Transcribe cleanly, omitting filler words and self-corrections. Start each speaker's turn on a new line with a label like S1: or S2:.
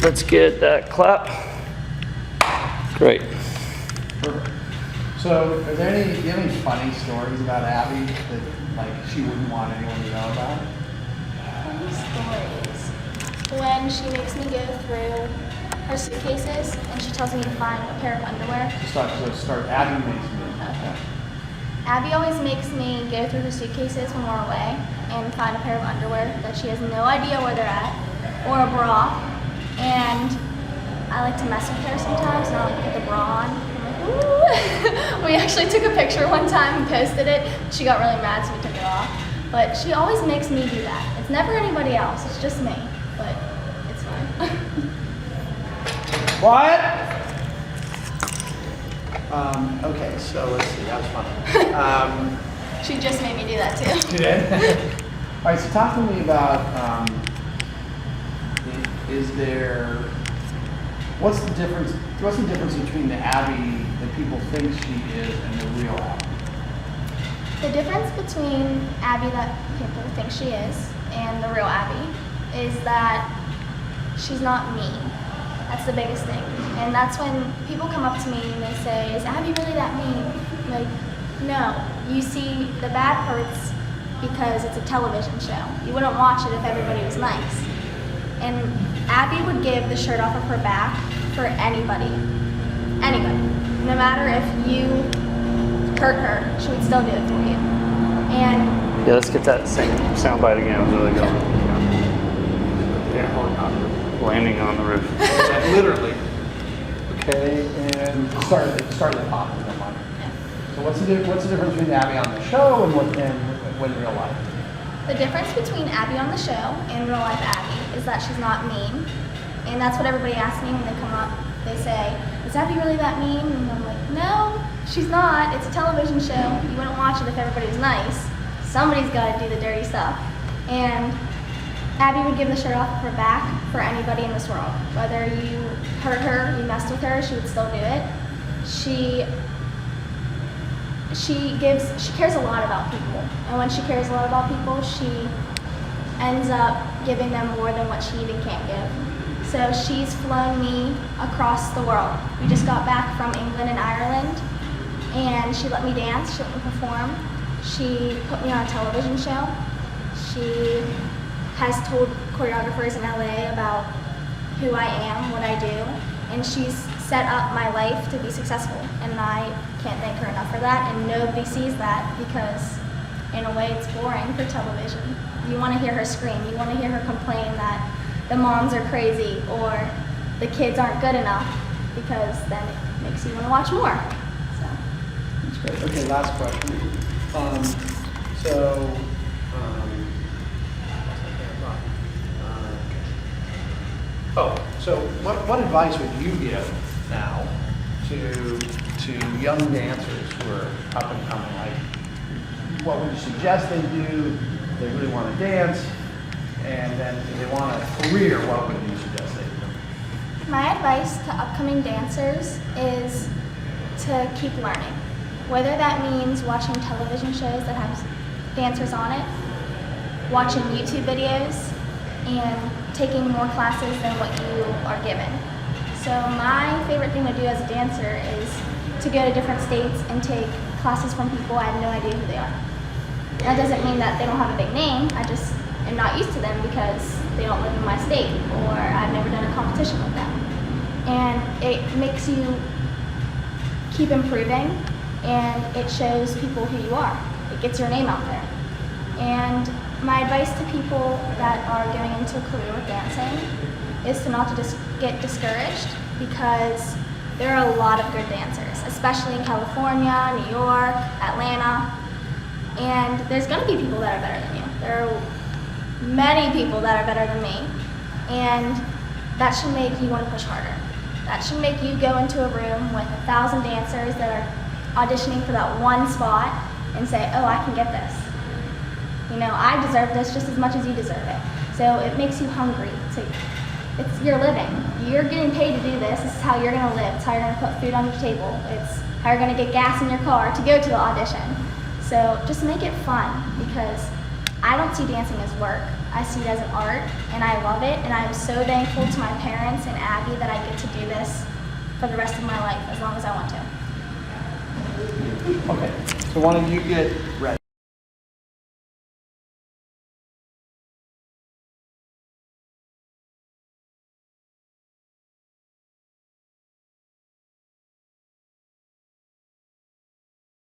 S1: let's get that clap. Great.
S2: Perfect. So, are there any, do you have any funny stories about Abby that, like, she wouldn't want anyone to know about?
S3: Funny stories. When she makes me go through her suitcases and she tells me to find a pair of underwear.
S2: Start. Abby makes me.
S3: Okay. Abby always makes me go through her suitcases when we're away and find a pair of underwear that she has no idea where they're at, or a bra. And I like to mess with her sometimes, and I like put the bra on. I'm like, ooh. We actually took a picture one time and posted it. She got really mad, so we took it off. But she always makes me do that. It's never anybody else, it's just me. But it's fine.
S2: What? Okay, so let's see, that was fun.
S3: She just made me do that too.
S2: You did? All right, so talk to me about, what's the difference between the Abby that people think she is and the real Abby?
S3: The difference between Abby that people think she is and the real Abby is that she's not mean. That's the biggest thing. And that's when people come up to me and they say, is Abby really that mean? I'm like, no. You see the bad parts because it's a television show. You wouldn't watch it if everybody was nice. And Abby would give the shirt off of her back for anybody. Anybody. No matter if you hurt her, she would still do it for you. And
S1: Yeah, let's get that same soundbite again. It was really good.
S2: Yeah.
S1: Landing on the roof.
S2: Literally. Okay, and start at the top, if you don't mind. So what's the difference between Abby on the show and when real life?
S3: the difference between Abby on the show and real life Abby is that she's not mean. And that's what everybody asks me when they come up. They say, is Abby really that mean? And I'm like, no, she's not. It's a television show. You wouldn't watch it if everybody was nice. Somebody's got to do the dirty stuff. And Abby would give the shirt off of her back for anybody in this world. Whether you hurt her, you messed with her, she would still do it. She cares a lot about people. And when she cares a lot about people, she ends up giving them more than what she even can't give. So she's flown me across the world. We just got back from England and Ireland, and she let me dance, she let me perform. She put me on a television show. She has told choreographers in LA about who I am, what I do, and she's set up my life to be successful, and I can't thank her enough for that, and nobody sees that because in a way it's boring for television. You want to hear her scream, you want to hear her complain that the moms are crazy or the kids aren't good enough, because then it makes you want to watch more. So.
S2: That's great. Okay, last question. So what advice would you give now to young dancers who are up and coming? Like, what would you suggest they do if they really want to dance? And then if they want a career, what would you suggest they do?
S3: My advice to upcoming dancers is to keep learning. Whether that means watching television shows that have dancers on it, watching YouTube videos, and taking more classes than what you are given. So my favorite thing to do as a dancer is to go to different states and take classes from people I have no idea who they are. That doesn't mean that they don't have a big name, I just am not used to them because they don't live in my state, or I've never done a competition with them. And it makes you keep improving, and it shows people who you are. It gets your name out there. And my advice to people that are going into a career with dancing is to not to just get discouraged, because there are a lot of good dancers, especially in California, New York, Atlanta, and there's going to be people that are better than you. There are many people that are better than me, and that should make you want to push harder. That should make you go into a room with 1,000 dancers that are auditioning for that one spot and say, oh, I can get this. You know, I deserve this just as much as you deserve it. So it makes you hungry. It's your living. You're getting paid to do this. This is how you're going to live. It's how you're going to put food on your table. It's how you're going to get gas in your car to go to the audition. So just make it fun, because I don't see dancing as work. I see it as an art, and I love it, and I'm so thankful to my parents and Abby that I get to do this for the rest of my life, as long as I want to.
S2: Okay, so why don't you get ready?